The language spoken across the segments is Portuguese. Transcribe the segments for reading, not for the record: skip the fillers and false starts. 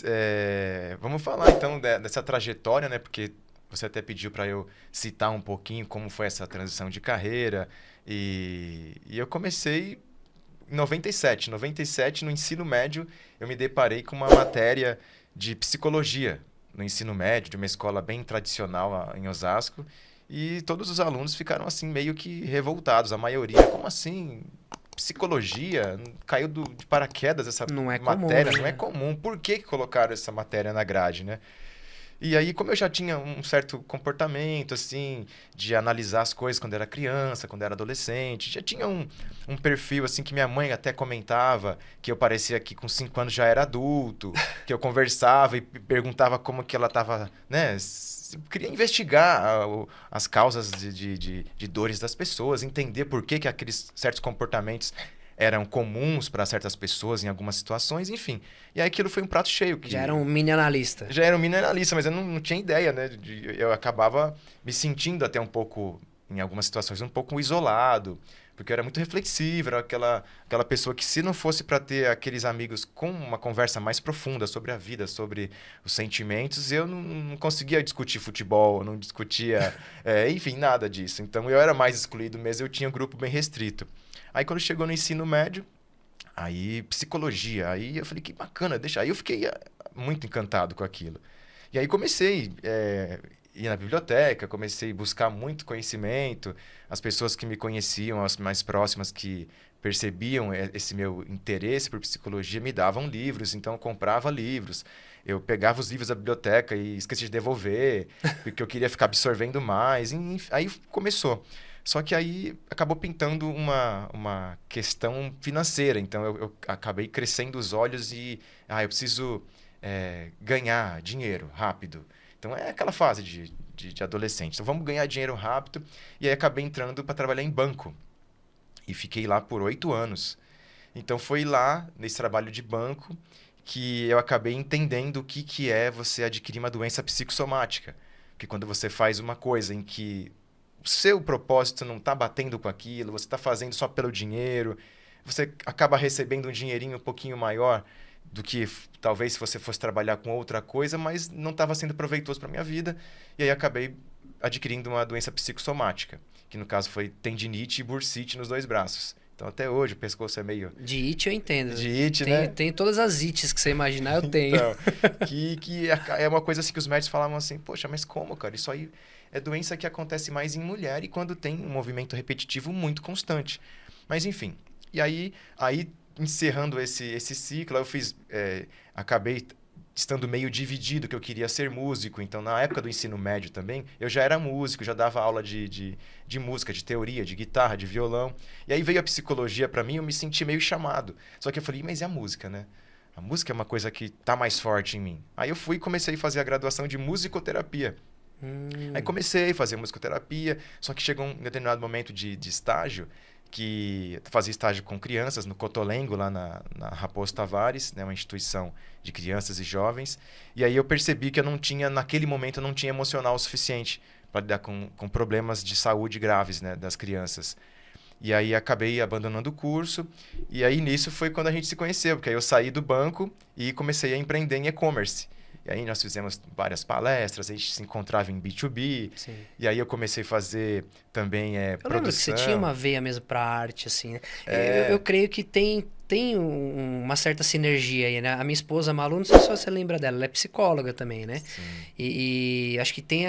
Mas vamos falar então dessa trajetória, né? Porque você até pediu para eu citar um pouquinho como foi essa transição de carreira. E eu comecei em 97. Em 97, no ensino médio, eu me deparei com uma matéria de psicologia no ensino médio, de uma escola bem tradicional em Osasco. E todos os alunos ficaram assim meio que revoltados, a maioria. Como assim? Psicologia? Caiu de paraquedas essa Não é comum, matéria? Não é né? comum. Por que colocaram essa matéria na grade, né? E aí, como eu já tinha um certo comportamento, assim, de analisar as coisas quando era criança, quando era adolescente, já tinha um perfil, assim, que minha mãe até comentava, que eu parecia que com 5 anos já era adulto, que eu conversava e perguntava como que ela estava, né? Queria investigar as causas de dores das pessoas, entender por que aqueles certos comportamentos eram comuns para certas pessoas em algumas situações, enfim. E aí aquilo foi um prato cheio Já que era um mini analista. já era um mineralista, mas eu não tinha ideia, né? Eu acabava me sentindo até um pouco, em algumas situações, um pouco isolado, porque eu era muito reflexivo, era aquela pessoa que, se não fosse para ter aqueles amigos com uma conversa mais profunda sobre a vida, sobre os sentimentos, eu não conseguia discutir futebol, não discutia, enfim, nada disso. Então eu era mais excluído mesmo, eu tinha um grupo bem restrito. Aí quando chegou no ensino médio, aí psicologia, aí eu falei, que bacana, deixa. Aí eu fiquei muito encantado com aquilo. E aí comecei ir na biblioteca, comecei a buscar muito conhecimento. As pessoas que me conheciam, as mais próximas que percebiam esse meu interesse por psicologia, me davam livros, então eu comprava livros. Eu pegava os livros da biblioteca e esqueci de devolver, porque eu queria ficar absorvendo mais. Aí começou. Só que aí acabou pintando uma questão financeira. Então eu acabei crescendo os olhos e eu preciso ganhar dinheiro rápido. Então é aquela fase de adolescente. Então vamos ganhar dinheiro rápido. E aí acabei entrando para trabalhar em banco. E fiquei lá por 8 anos. Então foi lá, nesse trabalho de banco, que eu acabei entendendo o que é você adquirir uma doença psicossomática. Porque quando você faz uma coisa em que o seu propósito não está batendo com aquilo, você está fazendo só pelo dinheiro, você acaba recebendo um dinheirinho um pouquinho maior do que talvez se você fosse trabalhar com outra coisa, mas não estava sendo proveitoso para minha vida. E aí acabei adquirindo uma doença psicossomática, que no caso foi tendinite e bursite nos 2 braços. Então até hoje o pescoço é meio De it eu entendo. de it, Tenho, né? tenho todas as ites que você imaginar, eu tenho. Então, que é uma coisa assim que os médicos falavam assim, poxa, mas como, cara? Isso aí é doença que acontece mais em mulher e quando tem um movimento repetitivo muito constante. Mas enfim, e aí encerrando esse ciclo, eu acabei estando meio dividido, que eu queria ser músico. Então, na época do ensino médio também, eu já era músico, já dava aula de música, de teoria, de guitarra, de violão. E aí veio a psicologia para mim, eu me senti meio chamado. Só que eu falei, mas e a música, né? A música é uma coisa que tá mais forte em mim. Aí eu fui e comecei a fazer a graduação de musicoterapia. Aí comecei a fazer musicoterapia, só que chegou um determinado momento de estágio, que eu fazia estágio com crianças no Cotolengo, lá na Raposo Tavares, né, uma instituição de crianças e jovens. E aí eu percebi que eu não tinha, naquele momento, eu não tinha emocional o suficiente para lidar com problemas de saúde graves, né, das crianças. E aí acabei abandonando o curso. E aí nisso foi quando a gente se conheceu, porque aí eu saí do banco e comecei a empreender em e-commerce. E aí nós fizemos várias palestras, a gente se encontrava em B2B. Sim. E aí eu comecei a fazer também Eu lembro que você tinha produção. uma veia mesmo pra arte, assim, né? Eu creio que tem uma certa sinergia aí, né? A minha esposa, a Malu, não sei se você lembra dela, ela é psicóloga também, né? Sim, E acho que tem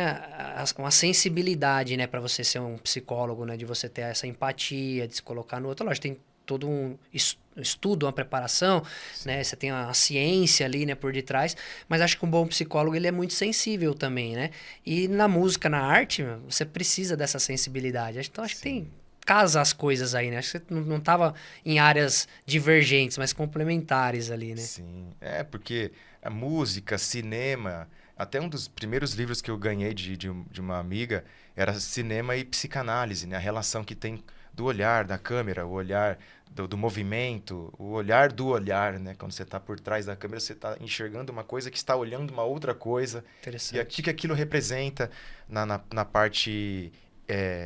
uma sensibilidade, né, pra você ser um psicólogo, né? De você ter essa empatia, de se colocar no outro. Lógico, tem todo um estudo, uma preparação, sim, né? Você tem a ciência ali, né, por detrás, mas acho que um bom psicólogo, ele é muito sensível também, né? E na música, na arte, meu, você precisa dessa sensibilidade. Então acho que sim. tem casa as coisas aí, né? Acho que você não tava em áreas divergentes, mas complementares ali, né? Sim, porque a música, cinema, até um dos primeiros livros que eu ganhei de uma amiga era cinema e psicanálise, né? A relação que tem do olhar, da câmera, o olhar do movimento, o olhar do olhar, né? Quando você está por trás da câmera, você está enxergando uma coisa que está olhando uma outra coisa. E o que Interessante. aquilo representa na parte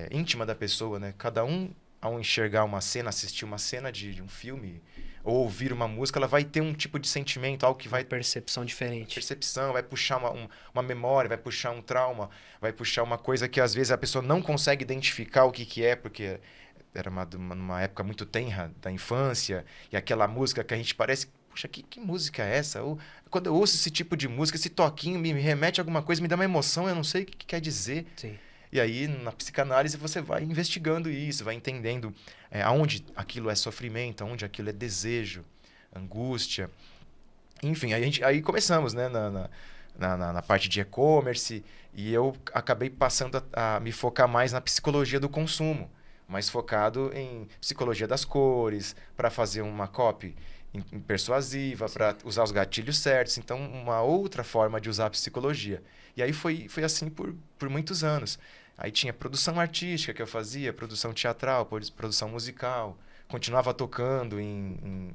íntima da pessoa, né? Cada um, ao enxergar uma cena, assistir uma cena de um filme ou ouvir uma música, ela vai ter um tipo de sentimento, algo que vai... Percepção diferente. Percepção, vai puxar uma memória, vai puxar um trauma, vai puxar uma coisa que às vezes a pessoa não consegue identificar o que que é, porque era numa época muito tenra da infância, e aquela música que a gente parece, puxa, que música é essa? Ou, quando eu ouço esse tipo de música, esse toquinho me remete a alguma coisa, me dá uma emoção, eu não sei o que quer dizer. Sim. E aí, na psicanálise, você vai investigando isso, vai entendendo aonde aquilo é sofrimento, aonde aquilo é desejo, angústia. Enfim, aí começamos, né, na parte de e-commerce, e eu acabei passando a me focar mais na psicologia do consumo, mais focado em psicologia das cores, para fazer uma copy persuasiva, para usar os gatilhos certos. Então, uma outra forma de usar a psicologia. E aí foi assim por muitos anos. Aí tinha produção artística que eu fazia, produção teatral, produção musical. Continuava tocando,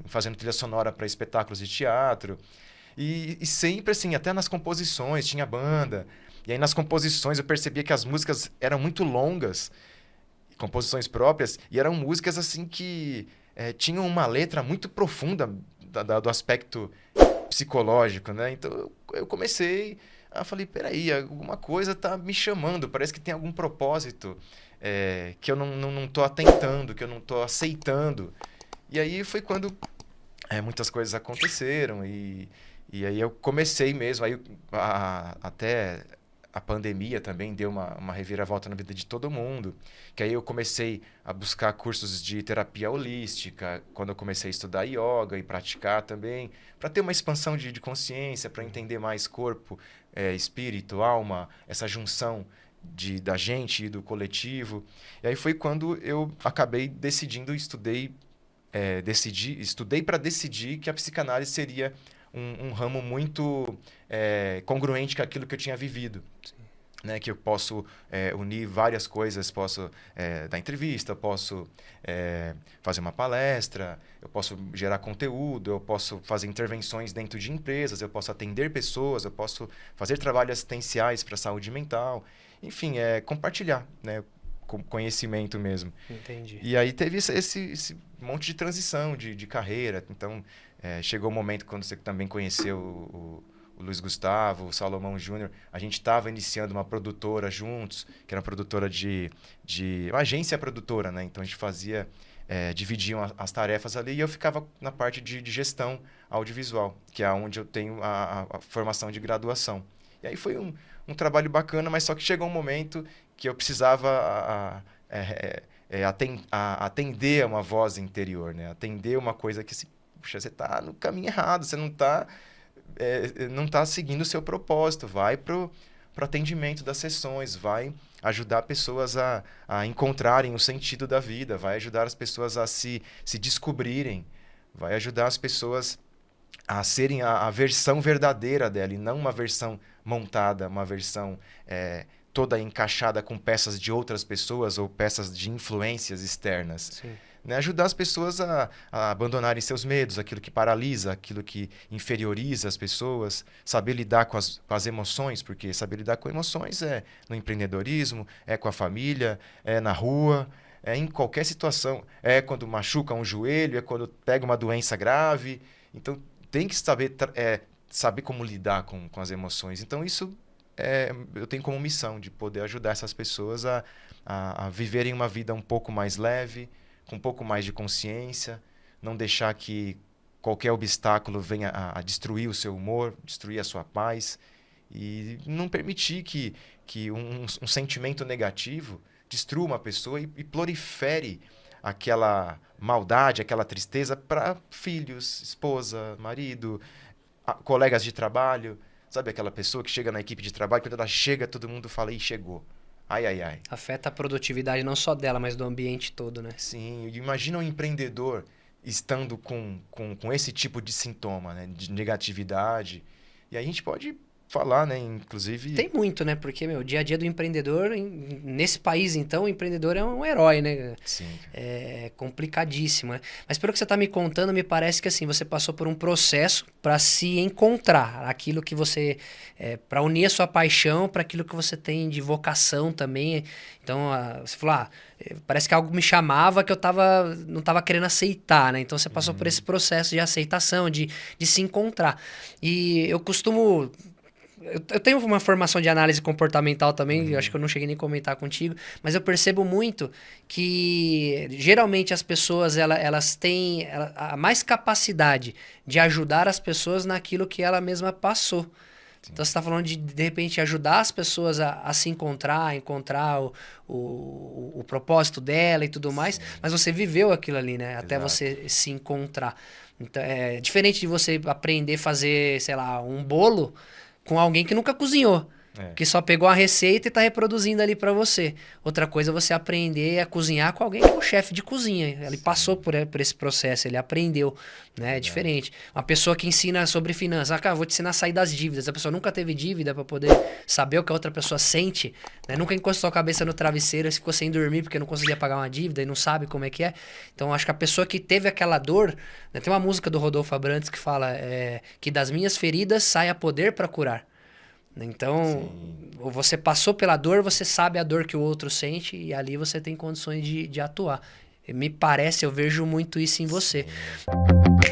fazendo trilha sonora para espetáculos de teatro. E sempre assim, até nas composições, tinha banda. E aí nas composições eu percebia que as músicas eram muito longas, composições próprias, e eram músicas assim que tinham uma letra muito profunda do aspecto psicológico, né? Então eu comecei, falei, peraí, alguma coisa tá me chamando, parece que tem algum propósito que eu não tô atentando, que eu não tô aceitando. E aí foi quando muitas coisas aconteceram e aí eu comecei mesmo, aí até a pandemia também deu uma reviravolta na vida de todo mundo, que aí eu comecei a buscar cursos de terapia holística, quando eu comecei a estudar yoga e praticar também, para ter uma expansão de consciência, para entender mais corpo, espírito, alma, essa junção da gente e do coletivo. E aí foi quando eu acabei decidindo, estudei para decidir que a psicanálise seria um ramo muito congruente com aquilo que eu tinha vivido. Né, que eu posso unir várias coisas, posso dar entrevista, eu posso fazer uma palestra, eu posso gerar conteúdo, eu posso fazer intervenções dentro de empresas, eu posso atender pessoas, eu posso fazer trabalhos assistenciais para a saúde mental, enfim, compartilhar, né, conhecimento mesmo. Entendi. E aí teve esse monte de transição de carreira, então chegou o momento quando você também conheceu o Luiz Gustavo, o Salomão Júnior, a gente estava iniciando uma produtora juntos, que era uma produtora uma agência produtora, né? Então a gente fazia, dividiam as tarefas ali e eu ficava na parte de gestão audiovisual, que é onde eu tenho a formação de graduação. E aí foi um trabalho bacana, mas só que chegou um momento que eu precisava atender a uma voz interior, né? Atender uma coisa que, puxa, você está no caminho errado, você não está seguindo o seu propósito, vai pro atendimento das sessões, vai ajudar pessoas a encontrarem o sentido da vida, vai ajudar as pessoas a se descobrirem, vai ajudar as pessoas a serem a versão verdadeira dela e não uma versão montada, uma versão toda encaixada com peças de outras pessoas ou peças de influências externas. Sim. Né? Ajudar as pessoas a abandonarem seus medos, aquilo que paralisa, aquilo que inferioriza as pessoas, saber lidar com as emoções, porque saber lidar com emoções é no empreendedorismo, é com a família, é na rua, é em qualquer situação. É quando machuca um joelho, é quando pega uma doença grave. Então, tem que saber como lidar com as emoções. Então, isso eu tenho como missão de poder ajudar essas pessoas a viverem uma vida um pouco mais leve, com um pouco mais de consciência, não deixar que qualquer obstáculo venha a destruir o seu humor, destruir a sua paz, e não permitir que um sentimento negativo destrua uma pessoa e prolifere aquela maldade, aquela tristeza para filhos, esposa, marido, colegas de trabalho. Sabe aquela pessoa que chega na equipe de trabalho, quando ela chega, todo mundo fala, ih, chegou. Ai, ai, ai. Afeta a produtividade não só dela, mas do ambiente todo, né? Sim, imagina um empreendedor estando com esse tipo de sintoma, né? De negatividade. E aí a gente pode falar, né? Inclusive... Tem muito, né? Porque, meu, o dia a dia do empreendedor, nesse país, então, o empreendedor é um herói, né? Sim. É complicadíssimo, né? Mas pelo que você está me contando, me parece que, assim, você passou por um processo para se encontrar, aquilo que você... para unir a sua paixão para aquilo que você tem de vocação também. Então, você falou, parece que algo me chamava que eu não estava querendo aceitar, né? Então, você passou por esse processo de aceitação, de se encontrar. E eu costumo... Eu tenho uma formação de análise comportamental também, eu acho que eu não cheguei nem a comentar contigo, mas eu percebo muito que geralmente as pessoas elas têm a mais capacidade de ajudar as pessoas naquilo que ela mesma passou. Sim. Então você está falando de repente ajudar as pessoas a se encontrar o propósito dela e tudo mais, mas você viveu aquilo ali, né? Até Exato. você se encontrar. Então, é diferente de você aprender a fazer, sei lá, um bolo com alguém que nunca cozinhou. Que só pegou a receita e está reproduzindo ali para você. Outra coisa é você aprender a cozinhar com alguém que é um chefe de cozinha. Ele passou por esse processo, ele aprendeu. Né? É diferente. Uma pessoa que ensina sobre finanças. Cara, vou te ensinar a sair das dívidas. A pessoa nunca teve dívida para poder saber o que a outra pessoa sente. Né? Nunca encostou a cabeça no travesseiro e ficou sem dormir porque não conseguia pagar uma dívida e não sabe como é que é. Então, acho que a pessoa que teve aquela dor... Né? Tem uma música do Rodolfo Abrantes que fala que das minhas feridas saia poder para curar. Então, você passou pela dor, você sabe a dor que o outro sente e ali você tem condições de atuar. Me parece, eu vejo muito isso em você. Sim.